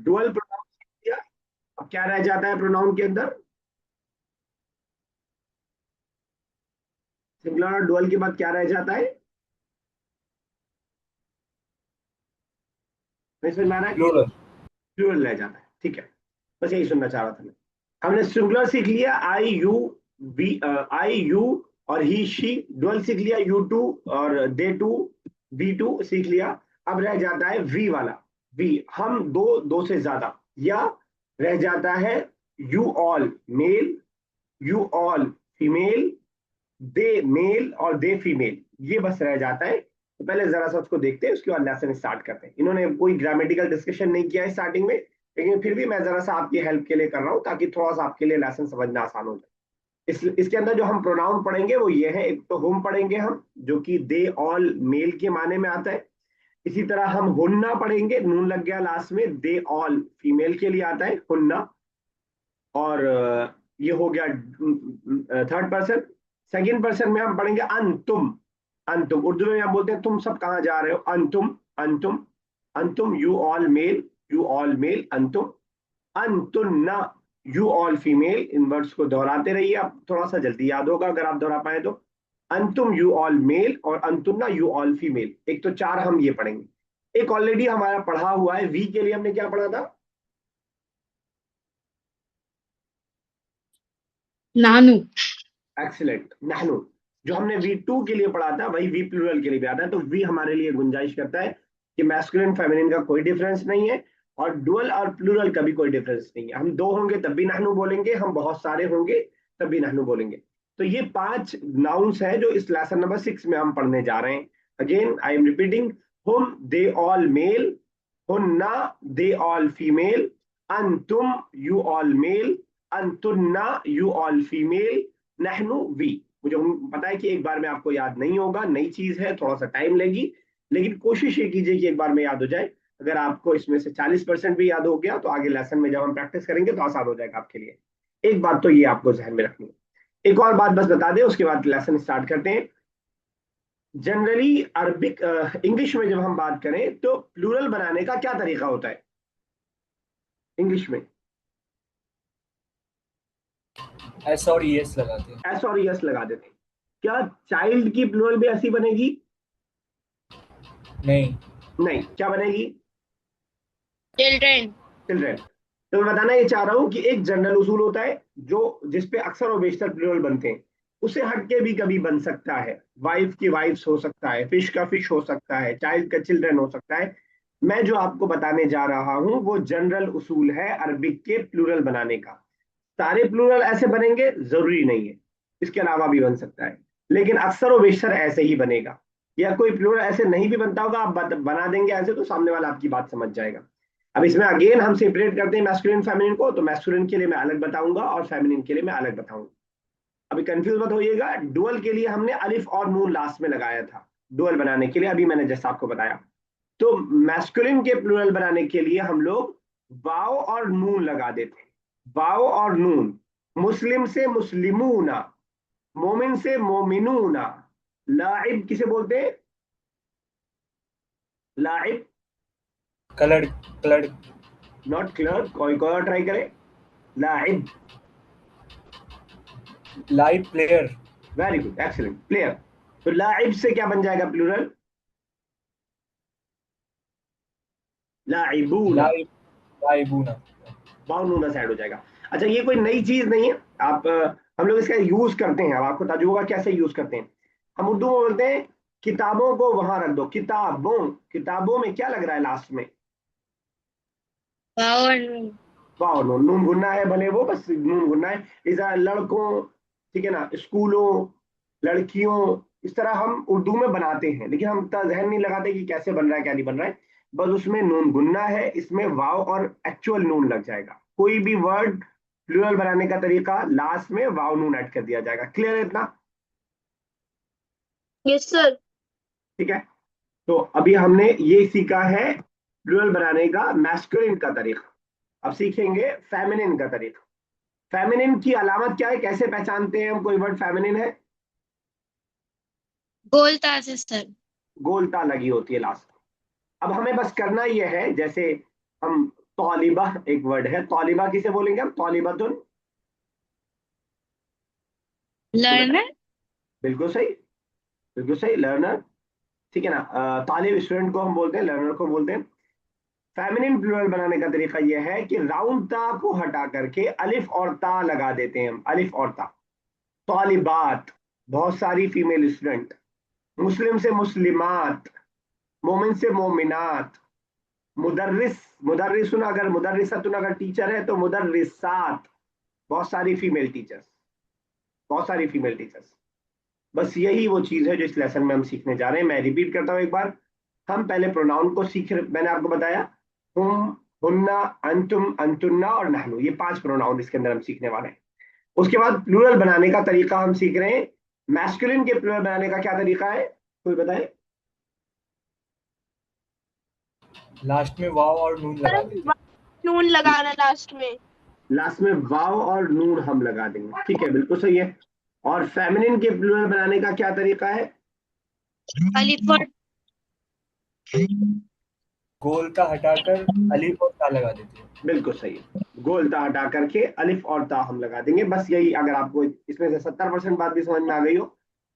Dual pronoun सीख लिया। अब क्या रह जाता है प्रोनाउन के अंदर? सिंगुलर और डुअल के बाद क्या रह जाता है? नहीं समझ में आ रहा है? प्लूरल। प्लूरल रह जाता है, ठीक है। बस यही सुनना चाह रहा था मैं। हमने सिंगुलर सीख लिया, आई यू, वी, आई यू और ही शी। डुअल सीख लिया, यू टू और दे टू, वी टू सीख लिया। अब रह जाता है वी वाला। वी, हम दो, दो से ज्यादा। या रह जाता है you all male, you all female, they male और दे फीमेल। ये बस रह जाता है। तो पहले जरा सा उसको देखते हैं, उसके बाद लेसन स्टार्ट करते हैं। इन्होंने कोई ग्रामेटिकल डिस्कशन नहीं किया है स्टार्टिंग में, लेकिन फिर भी मैं जरा सा आपकी हेल्प के लिए कर रहा हूँ, ताकि थोड़ा सा आपके लिए लेसन समझना आसान हो जाए। इसके अंदर जो हम प्रोनाउन पढ़ेंगे वो ये है। एक तो होम पढ़ेंगे हम, जो कि दे ऑल मेल के माने में आता है। इसी तरह हम हुन्ना पढ़ेंगे, नून लग गया लास्ट में, दे ऑल फीमेल के लिए आता है हुन्ना। और ये हो गया थर्ड पर्सन। सेकंड पर्सन में हम पढ़ेंगे अंतुम। अंतुम उर्दू में हम बोलते हैं तुम सब कहाँ जा रहे हो, अंतुम, अंतुम। अंतुम you all male, you all male, अंतुम। अंतुन्ना यू ऑल फीमेल। इन वर्ड्स को दोहराते रहिए, आप थोड़ा सा जल्दी याद होगा अगर आप दोहरा पाए तो। अंतुम यू ऑल मेल और अंतुन्ना यू ऑल फीमेल। एक तो चार हम ये पढ़ेंगे। एक ऑलरेडी हमारा पढ़ा हुआ है, वी के लिए हमने क्या पढ़ा था? नानू। एक्सीलेंट, नहनु। जो हमने वी टू के लिए पढ़ा था वही वी प्लूरल के लिए भी आता है। तो वी हमारे लिए गुंजाइश करता है कि मैस्कुलिन फेमिनिन का कोई डिफरेंस नहीं है, और डुअल और प्लूरल का भी कोई डिफरेंस नहीं है। हम दो होंगे तब भी नहनु बोलेंगे, हम बहुत सारे होंगे तब भी नहनु बोलेंगे। तो ये पांच नाउन्स है जो इस लेसन नंबर 6 में हम पढ़ने जा रहे हैं। Again I am repeating. हुम दे ऑल मेल, हुन्ना दे ऑल फीमेल, अंतुम यू ऑल मेल, अंतुन्ना यू ऑल फीमेल, नहनु वी। मुझे पता है कि एक बार में आपको याद नहीं होगा, नई चीज है, थोड़ा सा टाइम लेगी, लेकिन कोशिश ये कीजिए कि एक बार में याद हो जाए। अगर आपको इसमें से 40% भी याद हो गया तो आगे लेसन में जब हम प्रैक्टिस करेंगे तो आसान हो जाएगा आपके लिए। एक बात तो ये आपको जहन में रखनी है। एक और बात बस बता दें, उसके बाद लेसन स्टार्ट करते हैं। जनरली अरबिक इंग्लिश में जब हम बात करें तो प्लूरल बनाने का क्या तरीका होता है इंग्लिश में? एस और ईएस लगाते हैं। एस और यस लगा देते हैं। क्या चाइल्ड की प्लूरल भी ऐसी बनेगी? नहीं। नहीं, क्या बनेगी? चिल्ड्रेन। चिल्ड्रेन। तो मैं बताना ये चाह रहा हूं कि एक जनरल उसूल होता है जो जिसपे अक्सर और बेशतर प्लूरल बनते हैं, उसे हटके भी कभी बन सकता है। वाइफ की वाइफ्स हो सकता है, फिश का फिश हो सकता है, चाइल्ड का चिल्ड्रन हो सकता है। मैं जो आपको बताने जा रहा हूं वो जनरल उसूल है अरबिक के प्लूरल बनाने का। सारे प्लूरल ऐसे बनेंगे जरूरी नहीं है, इसके अलावा भी बन सकता है, लेकिन अक्सर और बेशतर ऐसे ही बनेगा। या कोई प्लूरल ऐसे नहीं भी बनता होगा, आप बना देंगे ऐसे तो सामने वाला आपकी बात समझ जाएगा। अब इसमें अगेन हम सेपरेट करते हैं मैस्कुलिन फेमिनिन को, तो मैस्कुलिन के लिए मैं अलग बताऊंगा और फेमिनिन के लिए मैं अलग बताऊंगा। अभी कंफ्यूज मत होइएगा। डुअल के लिए हमने अलिफ और नून लास्ट में लगाया था, डुअल बनाने के लिए, अभी मैंने जैसा आपको बताया। तो मैस्कुलिन के प्लूरल बनाने के लिए हम लोग वाव और नून लगा देते हैं। वाव और नून। मुस्लिम से मुस्लिमूना, मोमिन से मोमिनूना। लाइब किसे बोलते हैं? लाइब, कलर्ड। कलर्ड। Not clerk. कोई कोई और ट्राई करे। लाइब। Live player. Very good, excellent, player. तो लाइब से क्या बन जाएगा प्लूरल? लाइबूना। लाइव। लाइबूना। बाउनूना साइड हो जाएगा। अच्छा, ये कोई नई चीज नहीं है। आप हम लोग इसका यूज करते हैं, अब आपको ताजुब होगा कैसे यूज करते हैं। हम उर्दू में बोलते हैं किताबों को वहां रख दो। किताबों, किताबों में क्या लग रहा है लास्ट में? पावर। वाह, नून, नून गुन्ना है भले, वो बस नून गुन्ना है। इस तरह लड़कों, ठीक है ना, स्कूलों, लड़कियों, इस तरह हम उर्दू में बनाते हैं, लेकिन हम इतना जहन नहीं लगाते कि कैसे बन रहा है क्या नहीं बन रहा है। बस उसमें नून गुन्ना है, इसमें वाव और एक्चुअल नून लग जाएगा। कोई भी वर्ड प्लूरल बनाने का तरीका, लास्ट में वाव नून ऐड कर दिया जाएगा। क्लियर है इतना? Yes sir. ठीक है। तो अभी हमने ये सीखा है प्लूरल बनाने का मैस्कुलिन का तरीका। अब सीखेंगे फेमिनिन का तरीका। फेमिनिन की अलामत क्या है, कैसे पहचानते हैं हम कोई वर्ड फेमिनिन है? गोलता से सर। गोलता लगी होती है लास्ट। अब हमें बस करना यह है, जैसे हम तौलिबा एक वर्ड है, तौलिबा किसे बोलेंगे हम? तौलिबतुन। लर्नर। बिल्कुल सही, बिल्कुल सही, लर्नर। ठीक है ना। तालिब स्टूडेंट को हम बोलते हैं, लर्नर को बोलते हैं। फेमिनिन प्लूरल बनाने का तरीका यह है कि राउंड ता को हटा करके अलिफ और ता लगा देते हैं हम, अलिफ और ता। तालिबात, बहुत सारी फीमेल स्टूडेंट। मुस्लिम से मुस्लिमात, मोमिन से मोमिनात। मुदर्रिस, मुदर्रिसुन अगर मुदर्रिसतुन अगर टीचर है तो मुदर्रिसात, बहुत सारी फीमेल टीचर्स, बहुत सारी फीमेल टीचर्स। बस यही वो चीज है जो इस लेसन में हम सीखने जा रहे हैं। मैं रिपीट करता हूँ एक बार। हम पहले प्रोनाउन को सीख रहे, मैंने आपको बताया हुम, हुन्ना, अंतुम, अंतुन्ना और नहनु, ये 5 प्रोनाउन इसके अंदर हम सीखने वाले हैं। उसके बाद प्लूरल बनाने का तरीका हम सीख रहे हैं। मैस्कुलिन के प्लूरल बनाने का क्या तरीका है, कोई बताए? लास्ट में वाव और नून लगा देते हैं। नून लगाना लास्ट में। लास्ट में वाव और नून हम लगा देंगे, ठीक है, बिल्कुल सही है। और फेमिनिन के प्लूरल बनाने का क्या तरीका है? अलिफ और गोलता हटाकर अलिफ और ता लगा देते हैं। बिल्कुल सही है, गोलता हटा करके अलिफ और ता हम लगा देंगे। बस यही, अगर आपको इसमें से 70% बात भी समझ में आ गई हो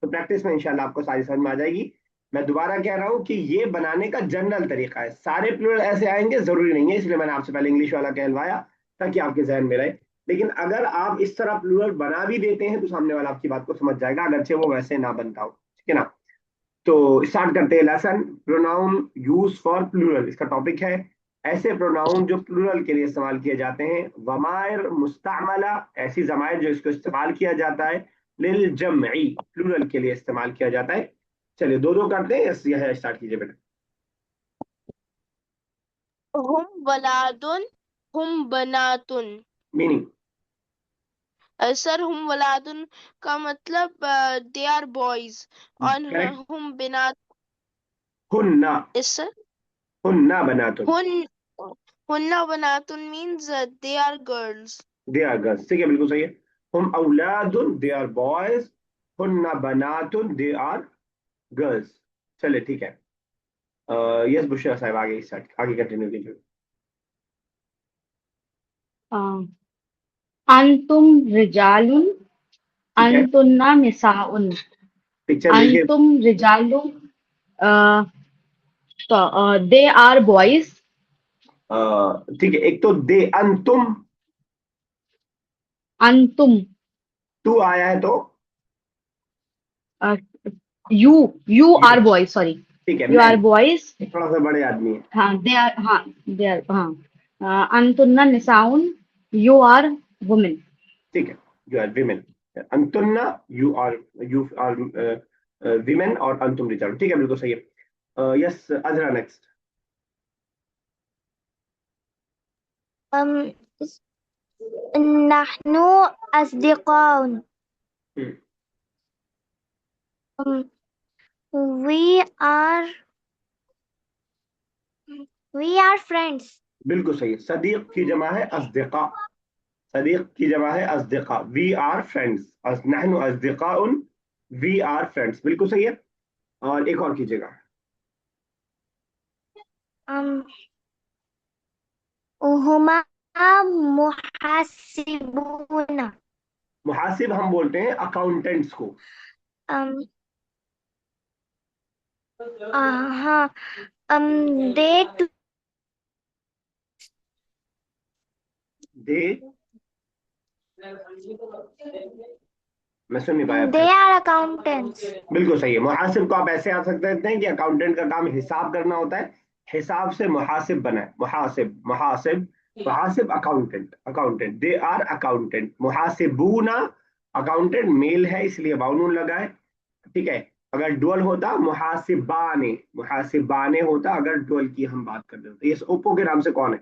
तो प्रैक्टिस में इंशाल्लाह आपको सारी समझ में आ जाएगी। मैं दोबारा कह रहा हूँ कि ये बनाने का जनरल तरीका है, सारे प्लूरल ऐसे आएंगे जरूरी नहीं है, इसलिए मैंने आपसे पहले इंग्लिश वाला कहलवाया ताकि आपके जहन में रहे। लेकिन अगर आप इस तरह प्लूरल बना भी देते हैं तो सामने वाला आपकी बात को समझ जाएगा, अगरचे वो वैसे ना बनता हो, ठीक है ना। तो स्टार्ट करते हैं lesson. Pronoun use for plural, इसका टॉपिक है ऐसे प्रोनाउन जो प्लूरल के लिए इस्तेमाल किए जाते हैं। वमायर मुस्तामला, ऐसी जमायर जो इसको इस्तेमाल किया जाता है। लिल जमई, प्लूरल के लिए इस्तेमाल किया जाता है। चलिए दो दो करते हैं, यह स्टार्ट कीजिए बेटा। हुम वलादुन, हुम बनातुन। मीनिंग? सर हुम वलादुन का मतलब दे आर बॉयज और करेक्ट। हुम बिनात। हुन्ना, यस सर। हुन्ना बनातुन। हुन हुन्ना बनातुन means they are girls. They are girls, ठीक है, बिल्कुल सही है। हम औलादुन, दे आर बॉयज। हुन्ना बनातुन, दे आर गर्ल्स। चलिए ठीक है। यस बुशरा साहब, आगे स्टार्ट, आगे कंटिन्यू कीजिए। अंतुम रिजालुन, ठीक है, अंतुन्ना निसाउन। पिक्चर देखिए। अंतुम रिजालुन, दे आर बॉयज। ठीक है, एक तो दे अंतुम, अंतुम, तू आया है तो you you you, are boys, sorry. ठीक है, यू आर मैन बॉयज। थोड़ा सा बड़े आदमी है। हाँ दे आर, हाँ दे आर, हाँ। अंतुन्ना निसाउन, यू आर वुमेन। ठीक है, यू आर विमेन। अंतुन्ना, यू आर विमेन और अंतुम रिचार्ड, ठीक है, बिल्कुल सही है। Yes Azra, next. um नहनु अस्दिकाउन। we are we are friends. बिल्कुल सही है, सदीक की जमा है अस्दिका, सदीक की जमा है अस्दिका। वी आर फ्रेंड्स, नहनु अस्दिकाउन, वी आर फ्रेंड्स, बिल्कुल सही है। और एक और कीजिएगा। um हुमा मुहासिबूना। मुहासिब हम बोलते हैं अकाउंटेंट्स को। um हाँ दे दे, मैं सुन नहीं पाया। They are accountants. बिल्कुल सही है, मुहासिब को आप ऐसे आ सकते हैं कि अकाउंटेंट का काम हिसाब करना होता है, हिसाब से मुहासिब बना है, मुहासिब, मुहासिब, मुहासिब accountant, accountant, they are accountant. मुहासिबूना, अकाउंटेंट मेल है इसलिए बाउनून लगा है, ठीक है। अगर डुअल होता मुहासिबाने, मुहासिबाने होता अगर डुअल की हम बात कर रहे होते। इस ओप्पो के नाम से कौन है?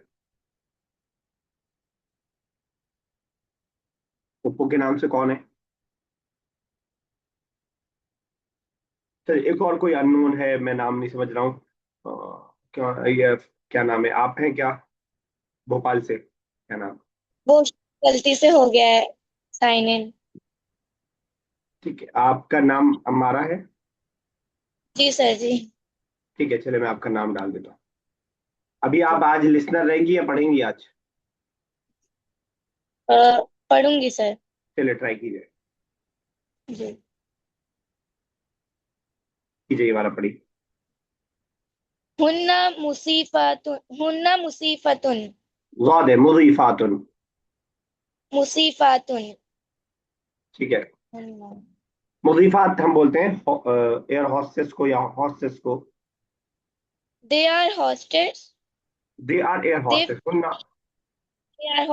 ओप्पो के नाम से कौन है? चलिए एक और कोई अननोन है, मैं नाम नहीं समझ रहा हूँ। क्या ये, क्या नाम है, आप हैं क्या भोपाल से, क्या नाम? वो गलती से हो गया है साइन इन। ठीक है, आपका नाम अमारा है? जी सर जी। ठीक है, चलिए मैं आपका नाम डाल देता हूँ। अभी आप आज लिसनर रहेंगी या पढ़ेंगी आज? पढ़ूंगी सर। चलिए ट्राई कीजिए, जी। कीजिए, ये वाला पढ़िए। हुन्ना मुसीफतुन। ज़ाद है, मुज़ीफ़ातुन। मुसीफातुन। ठीक है। हुन्ना। मुज़ीफ़ात हम बोलते हैं एयर हॉस्टेस को या हॉस्टेस को। They are hostess. They are air they hostess, सुनना। Air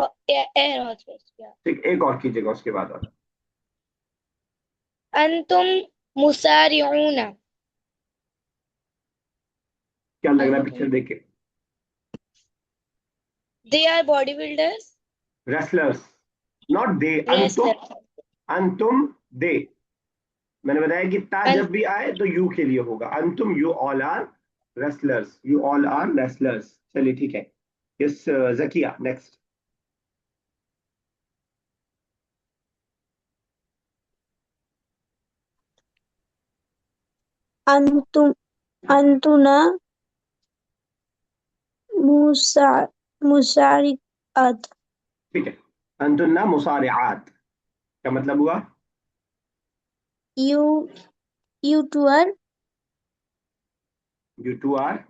hostess. ठीक, एक और कीजिएगा उसके बाद वाला। अंतुम मुसारिऊना। क्या लग रहा है अंतुम। पिक्चर देख के? They are body builders. Wrestlers, not they, अंतुम। रेसलर। अंतुम, दे। मैंने बताया कि ता अं, जब भी आए तो यू के लिए होगा। अंतुम, you all are wrestlers, you all are wrestlers. चलिए ठीक है। Yes, Zakia next. अंतुम अंतुना मुसा मुसारिअत। ठीक है। अंतुन्ना मुसारिआत, क्या मतलब हुआ? You you two are you two are.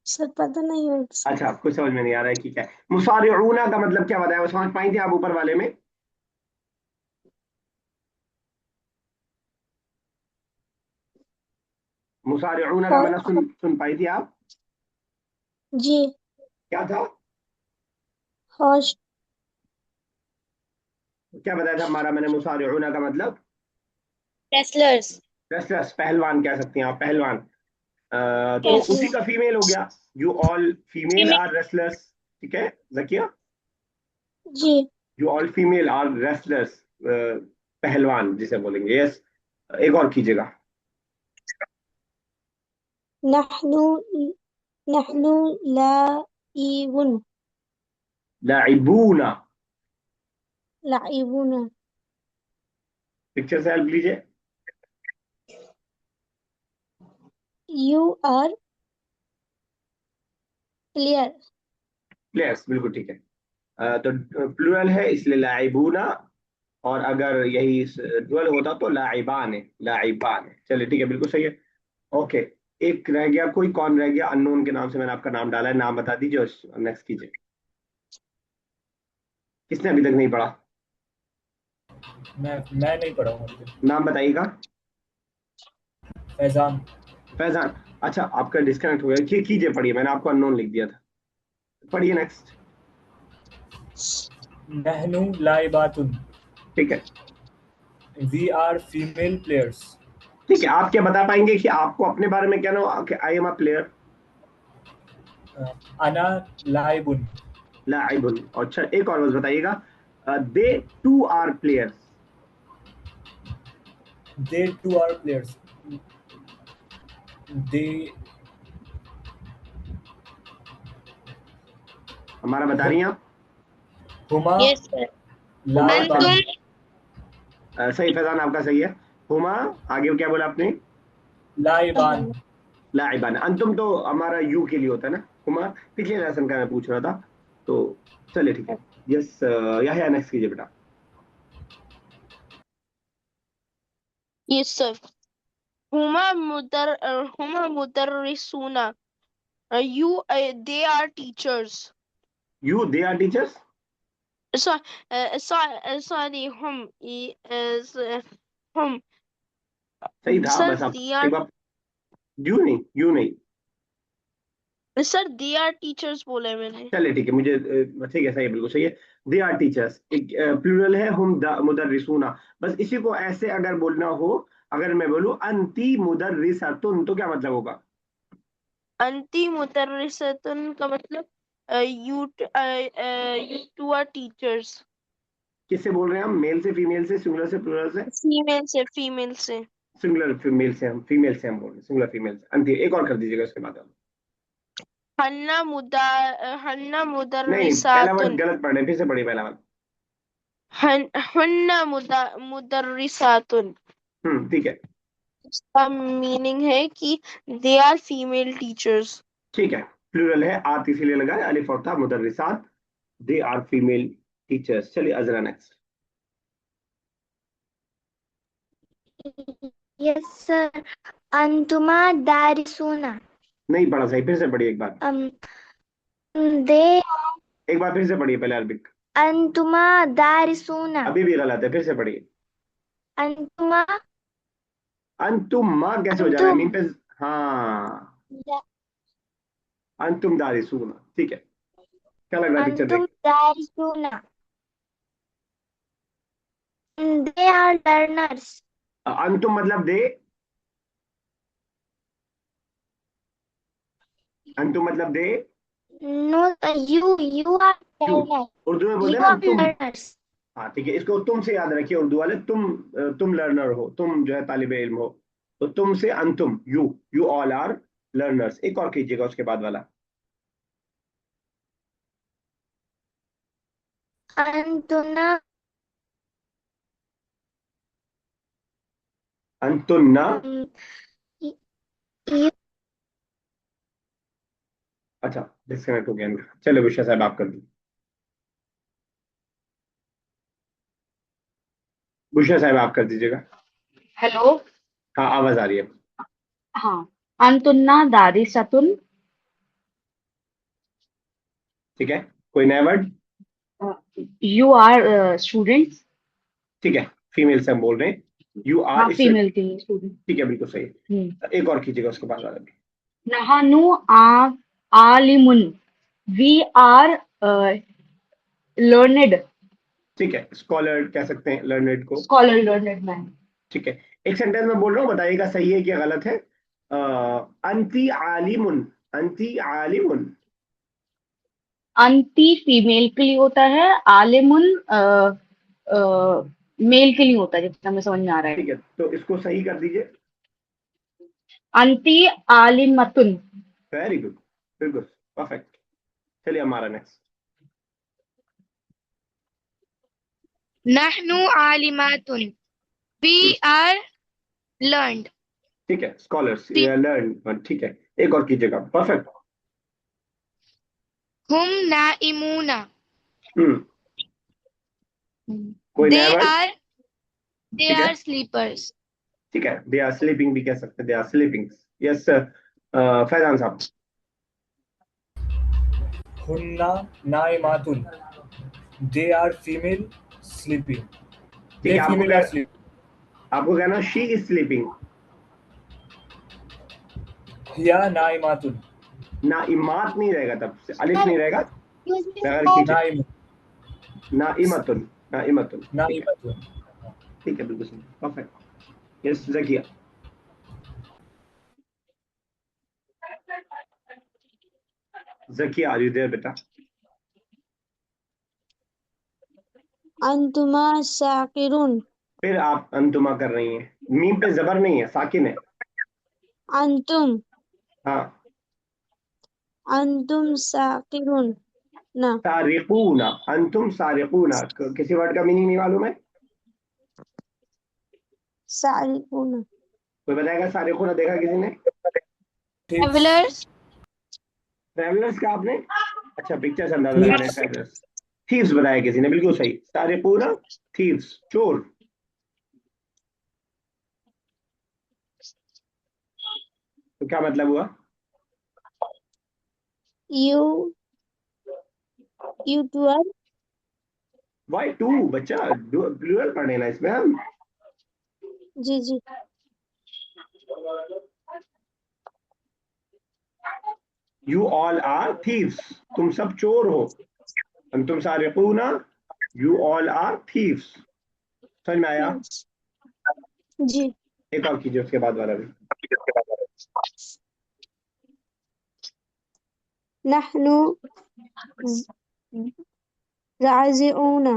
Sir पता नहीं है सर। अच्छा, आपको समझ में नहीं आ रहा है कि क्या है मुसारिऊना का मतलब? क्या बताया वो, समझ पाई थी आप ऊपर वाले में? मुसारिऊना का मतलब हॉ- सुन सुन पाई थी आप? जी क्या था? हॉस्ट क्या बताया था हमारा मैंने मुसारिऊना का मतलब? रेसलर्स। रेसलर्स, पहलवान कह सकती हैं आप, पहलवान। तो यस। उसी का फीमेल हो गया। You all female are wrestlers. ठीक है Zakia, ji you all female are wrestlers, पहलवान जिसे बोलेंगे। यस, एक और कीजिएगा। नहनु नहनु लाइबुन लाइबूना। लाइबुना। पिक्चर से हेल्प लीजिए। You are player. प्लेयर्स, बिल्कुल ठीक है। तो प्लूरल है इसलिए लाइबूना। और अगर यही डुअल होता तो लाइबान है, लाइबान है। चलिए ठीक है, बिल्कुल सही है। ओके, एक रह गया, कोई कौन रह गया? अननोन के नाम से मैंने आपका नाम डाला है, नाम बता दीजिए और नेक्स्ट कीजिए। किसने अभी तक नहीं पढ़ा? मैं नहीं पढ़ा हूँ अभी। नाम बताइएगा। फैजान। फैजान। अच्छा, आपका डिस्कनेक्ट हो गया, कीजिए, पढ़िए, मैंने आपको अननोन लिख दिया था। पढ़िए नेक्स्ट। नहनु लाइबातुन। ठीक है। We are female players. ठीक है, आप क्या बता पाएंगे कि आपको अपने बारे में क्या ना, आई एम अ प्लेयर? अना लाइबुन। लाइबुन। अच्छा, एक और बस बताइएगा। They two are players. They two are players. They हमारा बता रही हैं आप? हुमा यस सर। हुमा, लाइबान। अंतुम। सही फैजान, आपका सही है। हुमा, आगे क्या बोला आपने? लाइबान। लाइबान। अंतुम तो हमारा यू के लिए होता है ना। हुमा पिछले लेसन का मैं पूछ रहा था। तो चलिए ठीक है। यस, यह नेक्स्ट कीजिए बेटा। Yes, sir. Huma mudarrisuna. They are teachers. You, they are teachers. So, sorry, is hum. सही था, Sir, बस आप they एक are बार। यू नहीं, यू नहीं। sir, they are teachers बोला है मैंने. चलिए ठीक है, मुझे ठीक है, सही है, बिल्कुल सही है। दे आर टीचर्स, एक प्लूरल है, हम मुदर्रिसूना। बस इसी को ऐसे अगर बोलना हो, अगर मैं बोलूं अंती मुदर्रिसतुन तो क्या मतलब होगा? अंती मुदर्रिसतुन का मतलब you two are teachers. किससे बोल रहे हैं हम? मेल से, फीमेल से, सिंगुलर से, प्लूरल से? फीमेल से. सिंगुलर फीमेल से, हम फीमेल से हम बोल रहे हैं, सिंगुलर फीमेल से। अंति, एक और कर दीजिएगा उसके बाद हम। हन्ना नहीं, पहला वर्ड मुदर्रिसातुन. गलत पढ़ रहे हैं, फिर से पढ़िए पहला वर्ड। हन्ना मुदर्रिसातुन. ठीक है। इसका मीनिंग है कि दे आर फीमेल टीचर्स। ठीक है, प्लूरल है, आत इसीलिए लगाए, अलिफ और था, मुदर्रिसात, दे आर फीमेल टीचर्स। चलिए अजरा नेक्स्ट। Yes sir. अंतुमा दारिसूना। नहीं पढ़ा सही, फिर से पढ़िए एक बार। दे एक बार फिर से पढ़िए पहले अरबिक। अंतुमा दारिसूना। अभी भी गलत है, फिर से पढ़िए। अंतुमा अंतुम माँ कैसे हो जा रहा है अंतुम मीम पे? हाँ, दा- अंतुम दारिसूना, ठीक है। क्या लग रहा है पिक्चर अंतुम देख? दारिसूना। They are learners. अंतुम मतलब दे, अंतुम मतलब they, no you are you, learner. Urdu में बोलते यू हैं ना आर तुम। लर्नर्स। हाँ ठीक है, इसको तुम से याद रखिए उर्दू वाले, तुम लर्नर हो, तुम जो है तालिबे इल्म हो, तो तुम से अंतुम, यू ऑल आर लर्नर्स। एक और कीजिएगा उसके बाद वाला। अंतुना अंतुन्ना, यू अच्छा डिस्कनेक्ट हो गया इनका। चलो विषय साहब आप कर दीजिए। बुशरा साहब आप कर दीजिएगा। हेलो। हाँ आवाज आ रही है। हाँ, अंतुन्ना दारिसतुन। ठीक है, कोई नया वर्ड? You are students. ठीक है, फीमेल से हम बोल रहे हैं, यू हाँ, आर फीमेल के लिए स्टूडेंट। ठीक है, बिल्कुल सही है। एक और कीजिएगा उसके बाद वाला भी। नहानु आ आलिमुन। We are learned. ठीक है, स्कॉलर कह सकते हैं लर्नेड को। Scholar learned man. ठीक है, एक सेंटेंस में बोल रहा हूँ, बताइएगा सही है कि गलत है। अंती आलिमुन, अंती आलिमुन। अंती फीमेल के लिए होता है, आलिमुन मेल के लिए होता है, जितना हमें समझ में आ रहा है। ठीक है, तो इसको सही कर दीजिए। अंती आलिमतुन। वेरी गुड, बिल्कुल परफेक्ट। चलिए हमारा नेक्स्ट। नहनु आलिमातुन। We are learned. ठीक है, स्कॉलर्स लर्न, ठीक है। एक और कीजिएगा, परफेक्ट। Hum naimuna. हम्म, कोई नया They वर्ड? are they ठीक है, are sleepers. ठीक है, दे आर स्लीपिंग भी कह सकते हैं, they are sleeping. Yes sir, Faizan साहब। हुन्ना नाइमातुन। They are female sleeping. ठीक दे है, फीमेल आर स्लीपिंग। आपको कहना शी इज स्लीपिंग। हिया नाइमातुन। ना इमात नहीं रहेगा, तब से अलिफ नहीं रहेगा, बगैर सर कीजिए। नाइम ना इमतुन, ना इमतुन, ठीक है, नाइमातुन। ठीक है, बिल्कुल सही, perfect. Yes Zakiya. Zakiya are you there बेटा? अंतुमा साकिरुन। फिर आप अंतुमा कर रही हैं, मीम पे जबर नहीं है, साकिन है। अंतुम हाँ, अंतुम साकिरुन ना। सारिकूना, अंतुम सारिकूना, किसी वर्ड का मीनिंग नहीं मालूम है? सारिकुना। कोई बताएगा? सारिकूना देखा किसी ने? थिप्स। Travelers. ट्रेवलर्स का आपने, अच्छा पिक्चर से अंदाजा लगा रहे हैं, ट्रेवलर्स। थीव्स बताया किसी ने, बिल्कुल सही, सारिकूना, थीव्स, चोर। तो क्या मतलब हुआ? You you twelve. Why two बच्चा, प्लूरल पढ़े ना इसमें हम। जी जी। यू ऑल आर थीव्स, तुम सब चोर हो। अंतुम सारिकूना, यू ऑल आर थीव्स। समझ में आया? जी। एक और कीजिए उसके बाद वाला भी। नहनु राजिऊना।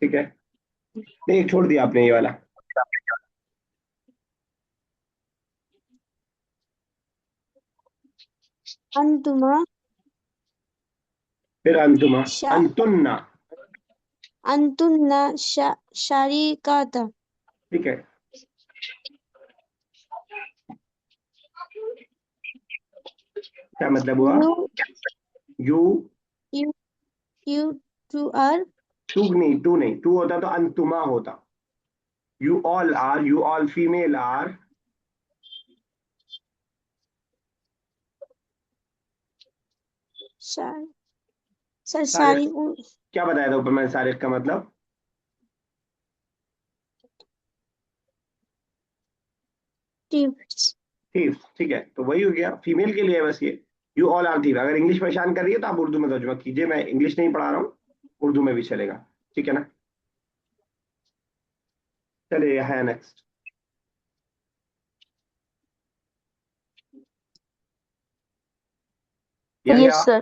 ठीक है, नहीं एक छोड़ दिया आपने ये वाला। अंतुमा फिर अंतुमा, शा अंतुन्ना। अंतुन्ना शरीकाता। ठीक है, क्या मतलब हुआ? You you, you you two are two नहीं, टू होता तो अंतुमा होता। You all female are, sar sir सारे। sorry क्या बताया था ऊपर मैंने सारे का मतलब? thieves. थीव, ठीक है, तो वही हो गया, फीमेल के लिए है बस ये। You all are thief. अगर इंग्लिश परेशान कर रही है तो आप उर्दू में तर्जुमा कीजिए, मैं इंग्लिश नहीं पढ़ा रहा हूँ, उर्दू में भी चलेगा, ठीक है ना? चलिए है नेक्स्ट। Yes, या sir.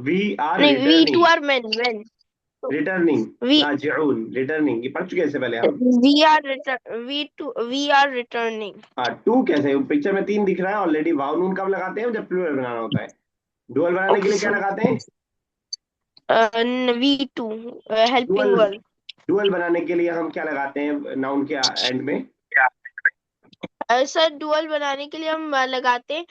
वी आर नहीं, we two returning. are men. Returning, We राजिऊन, रिटर्निंग, ये पढ़ चुके हैं इससे पहले हम। we are returning. हाँ, टू कैसे? पिक्चर में तीन दिख रहा है ऑलरेडी। वाव नून कब लगाते हैं? जब प्लूरल बनाना होता है। डुअल बनाने के लिए क्या लगाते हैं? We two, helping dual, verb. Dual बनाने के लिए हम क्या लगाते हैं नाउन के एंड में? सर, डुअल बनाने के लिए हम लगाते हैं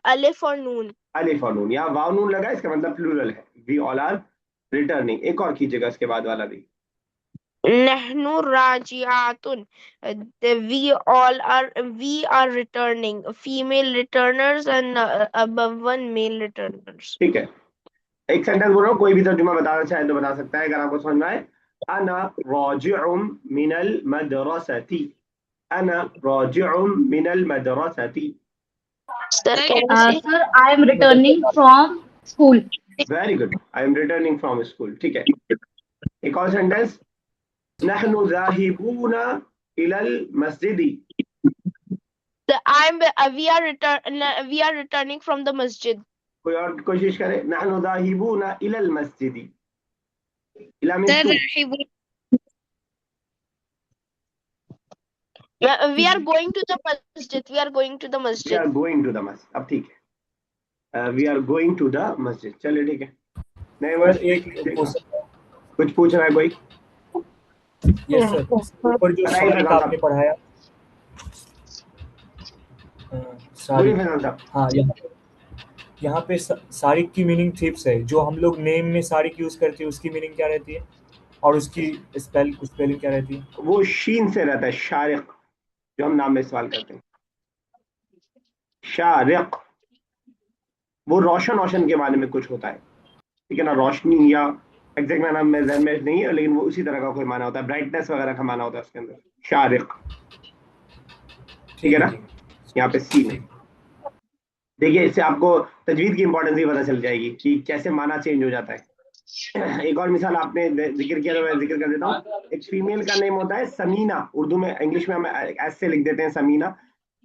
अलिफ और नून. अलिफ और नून। यहाँ वाव नून लगा, इसका मतलब प्लूरल है। We all are returning. एक और कीजिएगा इसके बाद वाला भी। नहनु राजिआतुन. We are returning. Female returners and above one male returners. ठीक है, एक सेंटेंस बोल रहा हूँ, कोई भी तर्जुमा बताना चाहे तो बता सकता है अगर आपको समझ में आए। अना राजिउम मिनल मदरसती। अना राजिउम मिनल मदरसती। Sir, Sir, can you can say? Sir, I am returning from school. Very good, I am returning from school. ठीक है, एक और सेंटेंस, नहनु ज़ाहिबूना इलल मस्जिदी। We are returning from the masjid. कोई और कोशिश करे, नहनु ज़ाहिबूना इलल मस्जिदी। इला means Sir, to. Rahibun. We are going to the masjid. We are going to the we masjid. Are going to the masjid. अब ठीक है, we are going to the masjid. चलिए ठीक है, नए सर वर्ड एक क्वेश्चन। कुछ पूछ रहा है कोई? यस सर, ऊपर जो बताइए सारिक फैजान आपने साहब। पढ़ाया, बोलिए सारिक, फैजान साहब। हाँ, यहाँ पे सारिक की मीनिंग थीप्स है। जो हम लोग नेम में सारिक यूज करते हैं उसकी मीनिंग क्या रहती है, और उसकी स्पेलिंग क्या रहती है? वो शीन से रहता है, शारिक, जो हम नाम में इस्तेमाल करते हैं। शारिक वो रोशन रोशन के बारे में कुछ होता है, ठीक है ना? रोशनी, या एग्जैक्ट मेरा नाम में ज़हन में नहीं है, लेकिन वो उसी तरह का कोई माना होता है, ब्राइटनेस वगैरह का माना होता है उसके अंदर, शारिक। ठीक है ना? यहाँ पे सीन है। देखिए, इससे आपको तजवीद की इंपॉर्टेंस भी पता चल जाएगी कि कैसे माना चेंज हो जाता है। एक और मिसाल आपने जिक्र किया तो मैं जिक्र कर देता हूँ। एक फीमेल का नेम होता है समीना, उर्दू में, इंग्लिश में हम ऐसे लिख देते हैं समीना।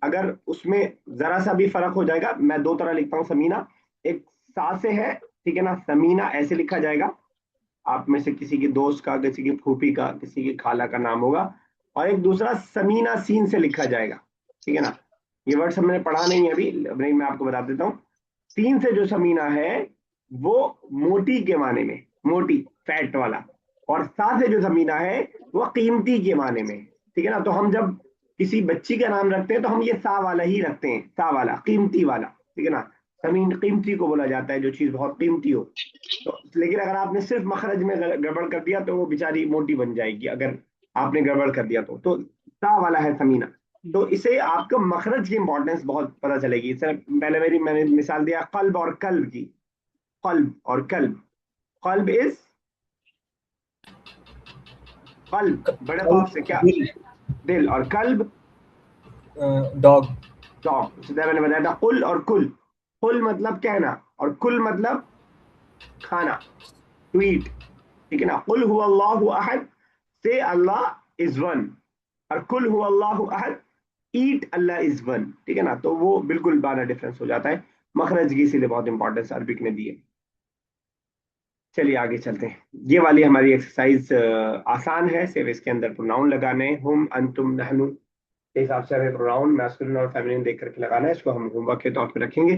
अगर उसमें जरा सा भी फर्क हो जाएगा, मैं दो तरह लिखता हूँ समीना। एक सा से है, ठीक है ना? समीना ऐसे लिखा जाएगा, आप में से किसी की दोस्त का, किसी की फूफी का, किसी की खाला का नाम होगा। और एक दूसरा समीना सीन से लिखा जाएगा, ठीक है ना? ये वर्ड हमने पढ़ा नहीं है अभी, नहीं, मैं आपको बता देता हूँ। सीन से जो समीना है वो मोटी के माने में, मोटी, फैट वाला। और सा से जो समीना है वो कीमती के माने में, ठीक है ना? तो हम जब किसी बच्ची का नाम रखते हैं तो हम ये सा वाला ही रखते हैं, सा वाला, कीमती वाला, ठीक है ना? समीन कीमती को बोला जाता है, जो चीज बहुत कीमती हो। तो लेकिन अगर आपने सिर्फ मखरज में गड़बड़ कर दिया तो वो बेचारी मोटी बन जाएगी, अगर आपने गड़बड़ कर दिया तो सा वाला है समीना। तो इसे आपको मखरज की इंपॉर्टेंस बहुत पता चलेगी। इससे पहले मैंने मिसाल दिया कल्ब और कल्ब की। कल्ब और कल्ब, कल्ब इज कल्ब बड़े खौफ से क्या, दिल, और कल्ब डॉग। डॉग। सीधा मैंने बताया था कुल और कुल। कुल मतलब कहना, और कुल मतलब खाना, टू ईट, ठीक है ना? कुल हुवा अल्लाहु अहद, से अल्लाह इज वन। और कुल हुवा अल्लाहु अहद, ईट अल्लाह इज वन, ठीक है ना? तो वो बिल्कुल बाना डिफरेंस हो जाता है। मखरज की इसीलिए बहुत इंपॉर्टेंस अरबिक ने दी है। चलिए आगे चलते हैं। ये वाली हमारी एक्सरसाइज आसान है, सिर्फ इसके अंदर प्रोनाउन लगाने, हम, अंतुम, नहनु के हिसाब से हमें प्रोनाउन मैस्कुलिन और फेमिनिन देख करके लगाना है। इसको हम होमवर्क के तौर पे रखेंगे।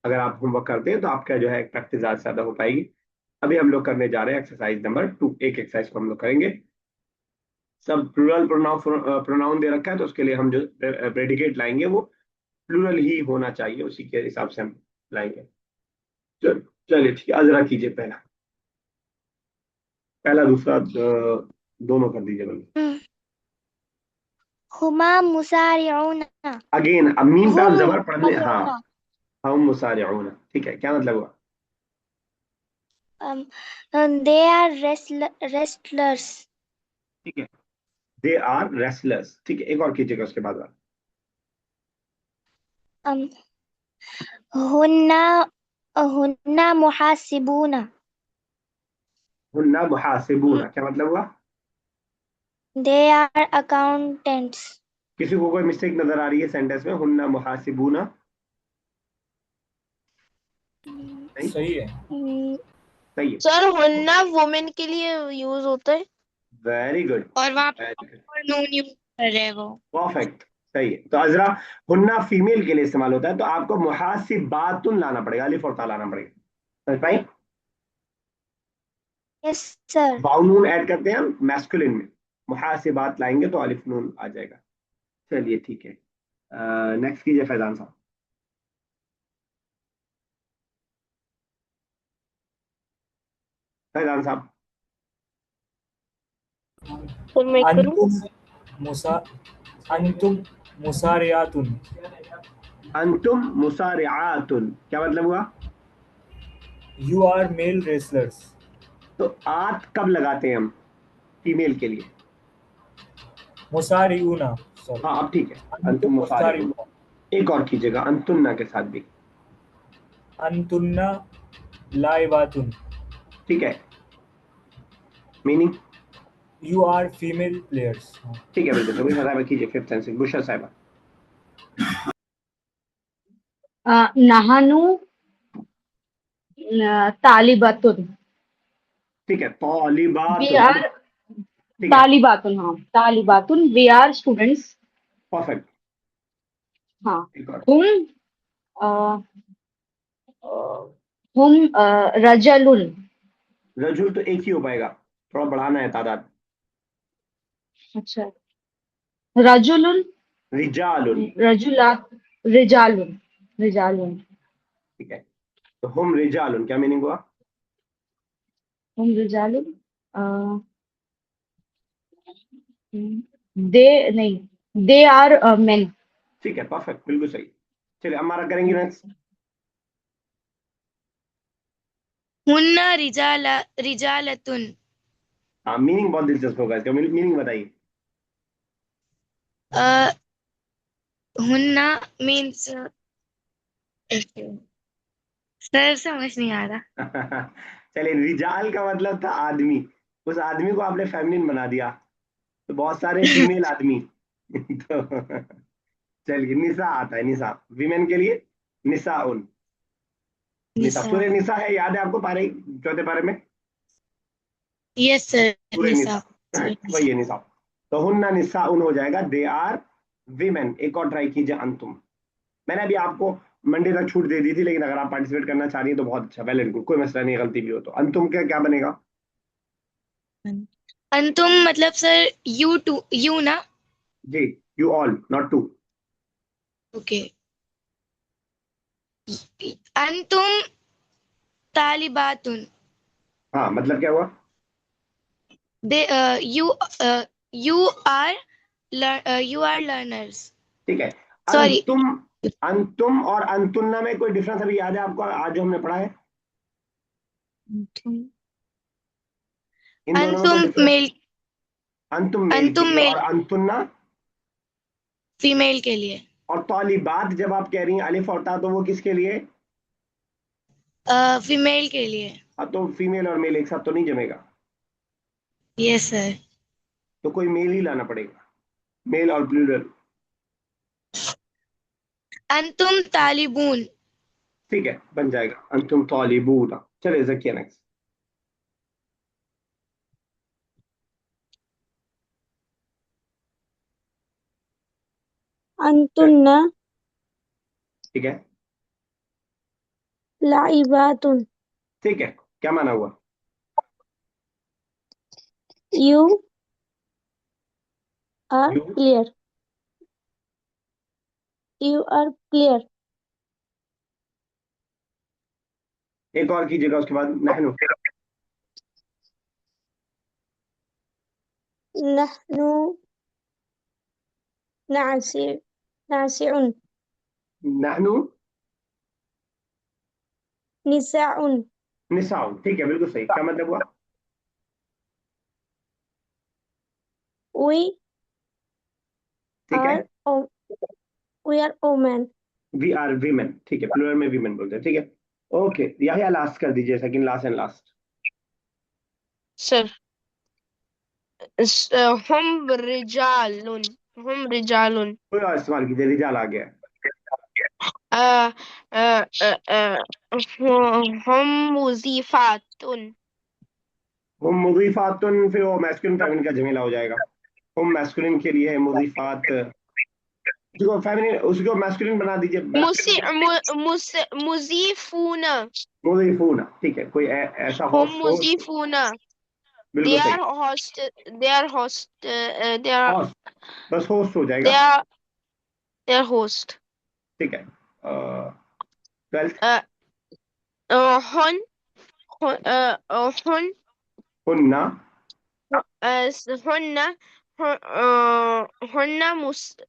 अगर आप होमवर्क करते हैं तो आपका जो है प्रैक्टिस ज़्यादा हो पाएगी। अभी हम लोग करने जा रहे हैं एक्सरसाइज नंबर 2। एक एक्सरसाइज को हम लोग करेंगे, सब प्लूरल प्रोनाउन दे रखा है, तो उसके लिए हम जो प्रेडिकेट लाएंगे वो प्लूरल ही होना चाहिए, उसी के हिसाब से हम लाएंगे। चलिए ठीक है, अजरा कीजिए पहला, पहला दूसरा दोनों कर दीजिए बंद। हुमा मुसारिऊन। अगेन अब मीम पे आप हुम जबर पढ़ने, हाँ मुसारिऊन। हम मुसारिऊन, ठीक है, क्या मतलब हुआ? They are wrestlers. ठीक है, दे आर रेसलर्स, ठीक है, एक और कीजिएगा उसके बाद वाला। Um, हुन्ना हुन्ना मुहासिबूना। हुन्ना मुहासिबूना, क्या मतलब हुआ? They are accountants. किसी को कोई मिस्टेक नजर आ रही है सेंटेंस में? हुन्ना मुहासिबूना नहीं सही है। सही है, सर हुन्ना वुमेन के लिए यूज होता है। वेरी गुड, और वहाँ पे वेरी गुड, और नून यूज कर रहे हैं वो। परफेक्ट, सही है। तो अजरा हुन्ना फीमेल के लिए इस्तेमाल होता है, तो आपको मुहासिबातुन लाना पड़ेगा, अलिफ और ता लाना पड़ेगा, समझ पाई? Yes, sir. वाउ नून ऐड करते हैं हम मैस्कुलिन में, मुहासिबात लाएंगे तो अलिफ नून आ जाएगा। चलिए ठीक है, नेक्स्ट कीजिए फैजान साहब। फैजान साहब, सर मैं करूँ? अंतुम मुसारियातुन। अंतुम मुसारिआतुन, क्या मतलब हुआ? You are male wrestlers. तो आत कब लगाते हैं हम फीमेल के लिए? मुसारिऊना, सॉरी। हाँ अब ठीक है, अंतुम अंतुम मुसारिऊन। मुसारिऊना। एक और कीजिएगा अंतुन्ना के साथ भी, अंतुन्ना लाइबातुन। ठीक है, meaning? You are female players. ठीक है बिल्कुल, तो बुशा साहिबा कीजिए फिफ्थ सेंस, बुशा साहिबा। नहानु तालिबातुन। ठीक है, वी तौलिबातुन, आर ठीक है, तालिबातुन, हाँ तालिबातुन, वी आर स्टूडेंट्स। परफेक्ट। हाँ। एक और, हुम अ, हुम रजलुन। रजुल तो एक ही हो पाएगा, थोड़ा बढ़ाना है तादाद। अच्छा, रजुलुन, रिजालुन, रजुलात, रिजालुन, रिजालुन। ठीक है, तो हम रिजालुन, क्या मीनिंग हुआ? हुम रिजालुन। दे नहीं, दे आर मेन। ठीक है, परफेक्ट, बिल्कुल सही। चलिए हमारा करेंगे नेक्स्ट। हुन्ना रिजालतुन। हाँ मीनिंग बहुत दिलचस्प होगा इसका, मीनिंग बताइए। अ, हुन्ना मीन्स सर समझ नहीं आ रहा। चलिए, रिजाल का मतलब था आदमी, उस आदमी को आपने फेमिनिन बना दिया, तो बहुत सारे फीमेल आदमी तो चलिए, निसा आता है, निसा विमेन के लिए, निसा उन, निसा निसा। सूर्य निसा है, याद है आपको पारे, चौथे पारे में यस सर। सूर्य निसा। निसा वही है निसा। तो हुन्ना निसा उन हो जाएगा, दे आर विमेन। एक और ट्राई कीजिए अंतुम। मैंने अभी आपको मंडे तक छूट दे दी थी, लेकिन अगर आप पार्टिसिपेट करना चाह रही हैं तो बहुत अच्छा, वेल एंड गुड, कोई मसला नहीं, गलती भी हो तो। अंतुम क्या क्या बनेगा? अंतुम मतलब सर यू टू यू ना। जी, you all, not two. Okay. अंतुम तालिबातुन। हाँ मतलब क्या हुआ? They you you are you are learners. ठीक है, सॉरी। अंतुम, अंतुम और अंतुन्ना में कोई डिफरेंस अभी याद है आपको, आज जो हमने पढ़ा है? इन दोनों में कोई अंतुम डिफरेंस? मेल। अंतुम मेल के अंतुम लिए, मेल और अंतुन्ना फीमेल के लिए। और तौलिबात जब आप कह रही हैं अलिफ और ता, तो वो किसके लिए? फीमेल के लिए। हाँ, तो फीमेल और मेल एक साथ तो नहीं जमेगा, यस सर। तो कोई मेल ही लाना पड़ेगा, मेल और प्लूरल। अंतुम तालिबून। ठीक है, बन जाएगा अंतुम तौलिबूना। चलिए जकिया नेक्स्ट। अंतुन्ना ठीक है, लाइबातुन। ठीक है, क्या माना हुआ? You are You clear. You are clear. एक और कीजिएगा उसके बाद नहनु नहनु नासिउन नहनु निसाउन निसाउ। ठीक है, बिल्कुल सही। क्या मतलब हुआ? we ठीक है, are we are women. We are women. ठीक है, प्लूरल में वीमेन बोलते हैं। ठीक है, ओके। यही लास्ट कर दीजिए, second last and last. Sir हम रिजालुन, हम रिजालुन। कोई और इस्तेमाल कीजिए, रिजाल आ गया है। अ, अ, अ, हम मुजीफातुन। हम मुजीफातुन, फिर वो मैस्कुलिन फेमिनिन का झमेला हो जाएगा। हम मैस्कुलिन के लिए है, मुजीफात उसको फेमिनिन, उसको मैस्कुलिन बना दीजिए। मुजीफूना। मुजीफूना। ठीक है, कोई ऐसा हम होस्ट हो। मुजीफूना। They बिल्कुल सही। are host. They are host. They are. Host, बस होस्ट हो They जाएगा। are. They are host. ठीक है, 12th Hun. Hun. हुन्ना Hunna.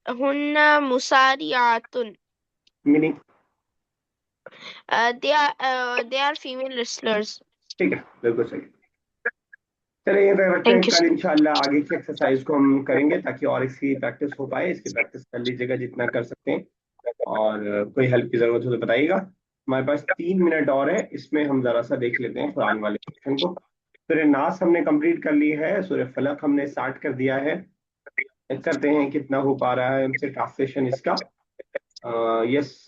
Hunna musariatun. Meaning. They are female wrestlers. ठीक है, बिल्कुल सही। चलिए ये तक रखते हैं, Thank you. कल इंशाल्लाह आगे की एक्सरसाइज को हम करेंगे ताकि और इसकी प्रैक्टिस हो पाए। इसकी प्रैक्टिस कर लीजिएगा जितना कर सकते हैं, और कोई हेल्प की जरूरत हो तो बताइएगा। हमारे पास 3 मिनट और है, इसमें हम जरा सा देख लेते हैं कुरान वाले सेक्शन को। सूरह नास हमने कंप्लीट कर ली है, सूरह फलक हमने स्टार्ट कर दिया है। चेक करते हैं कितना हो पा रहा है हमसे ट्रांसलेशन इसका। यस,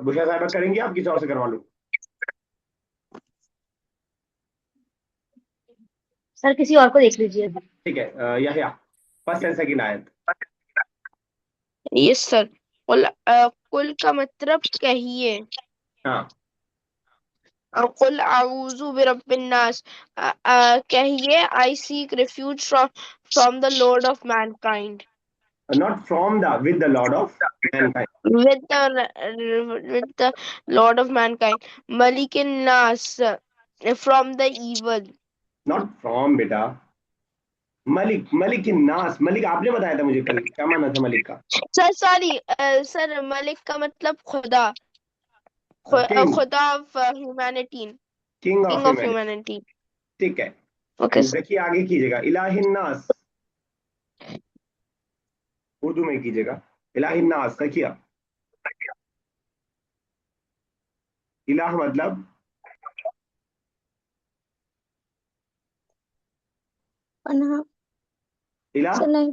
बुशा साहब करेंगे, आप किसी और से करवा लूँ? सर किसी और को देख लीजिए अभी। ठीक है, यहया फर्स्ट एंड सेकंड आयत। Yes sir. कुल का मतलब कहिए। हाँ, कुल आऊज़ु बिरब्बिन नास। कहिए I seek refuge from the Lord of mankind. not from the, with the Lord of mankind. With the Lord of mankind. Malikin nas, from the evil. Not from बेटा, मलिक, मलिक नास। मलिक आपने बताया था मुझे कल, क्या माना था मलिक का? सर सॉरी सर, मलिक का मतलब खुदा। किंग, खुदा of humanity. King king of of humanity. Humanity. ठीक है, ओके सर। देखिए आगे कीजिएगा, इलाहिन नास उर्दू में कीजिएगा। इलाहिन नास देखिए, इलाह मतलब पनाह इलाह से नहीं।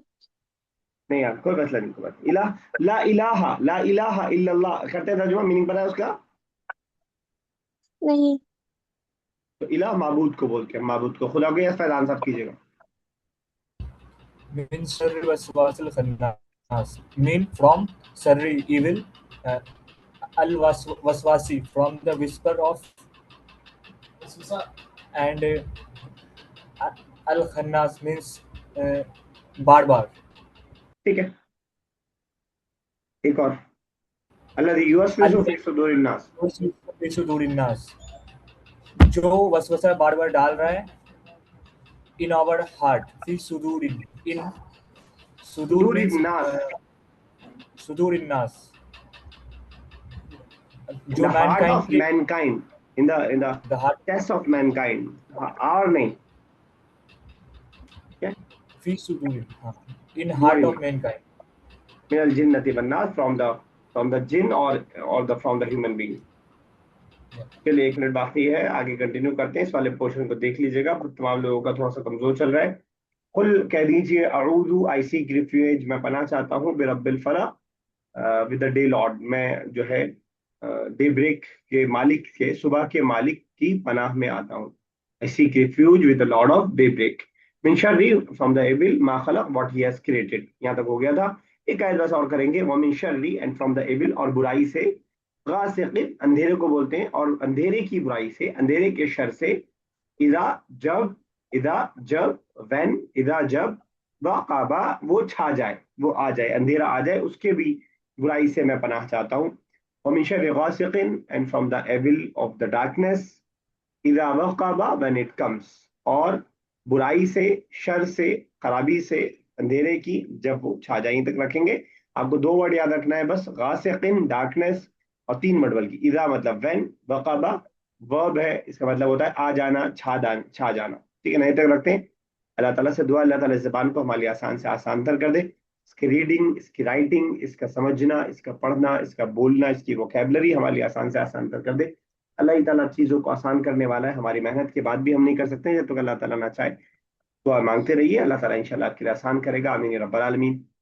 नहीं यार, कोई मसला नहीं, कोई बात। इलाह, ला इलाहा, ला इलाहा इल्लल्लाह करते हैं तर्जुमा, मीनिंग पता है उसका? नहीं। तो इलाह माबूद को बोलते हैं, माबूद को। खुदा को। यस फैजान साहब कीजिएगा। min sharri waswasil khannas, mean from sharri evil, al waswasi from the whisper of, and al khannas means बार बार। ठीक है, एक और, अल्लाज़ी युवस्विसु फी सुदूरिन नास, सुदूरिन्नास, जो वसवसा बार बार डाल रहा है इन आवर हार्ट। फी सुदूरिन, इन सुदूर मीन्स सुदूरिन नास, सुदूरिन्नास, जो the heart Mankind of mankind, in the the heart chest of mankind, और नहीं क्या? फी सुदूरिन, हाँ, in heart of Mankind. Minal जिन्नति वन्नास, from the jinn or the from the human being। चलिए 1 मिनट बाकी है, आगे कंटिन्यू करते हैं। इस वाले पोर्शन को देख लीजिएगा, तमाम लोगों का थोड़ा सा कमजोर चल रहा है। कुल कह दीजिए, अऊज़ु, आई सीक रिफ्यूज, मैं पनाह चाहता हूँ, बिरब्बिल फलक, विद द डे लॉर्ड, मैं जो है डे ब्रेक के मालिक के, सुबह के मालिक की पनाह में आता हूँ। I seek refuge with the Lord of daybreak, मिन शर्री, फ्रॉम द एविल, मा खलक, व्हाट ही हैज क्रिएटेड। यहाँ तक हो गया था। एक आयत बस और करेंगे, व मिन शर्री, एंड फ्रॉम द एविल, और बुराई से, गासिक़िन, अंधेरे को बोलते हैं, और अंधेरे की बुराई से, अंधेरे के शर से, इज़ा, जब, इदा जब, व्हेन, इदा जब, वक़ाबा वो छा जाए, वो आ जाए, अंधेरा आ जाए, उसके भी बुराई से मैं पनाह चाहता हूँ। वमिन शर्रि गासिकिन, and from the evil of the darkness, इदा वक़ाबा, व्हेन इट कम्स, और बुराई से, शर से, खराबी से, अंधेरे की जब वो छा जाए। तक रखेंगे। आपको 2 वर्ड याद रखना है बस, गासिकिन डार्कनेस, और 3 वर्ड बल्कि, इदा मतलब व्हेन, वक़ाबा वर्ब है, इसका मतलब होता है आ जाना, छा जाना। ठीक है ना, तक रखते हैं। अल्लाह ताला से दुआ, अल्लाह ताला इस ज़बान को हमारे लिए आसान से आसान तर कर दे। इसकी रीडिंग, इसकी राइटिंग, इसका समझना, इसका पढ़ना, इसका बोलना, इसकी वोकेबलरी हमारे लिए आसान से आसान तर कर दे। अल्लाह ही ताला चीज़ों को आसान करने वाला है। हमारी मेहनत के बाद भी हम नहीं कर सकते जब तक अल्लाह ताला ना चाहे। दुआ मांगते रहिए, अल्लाह ताला इंशाल्लाह आपके लिए आसान करेगा। आमीन या रब्बल आलमीन।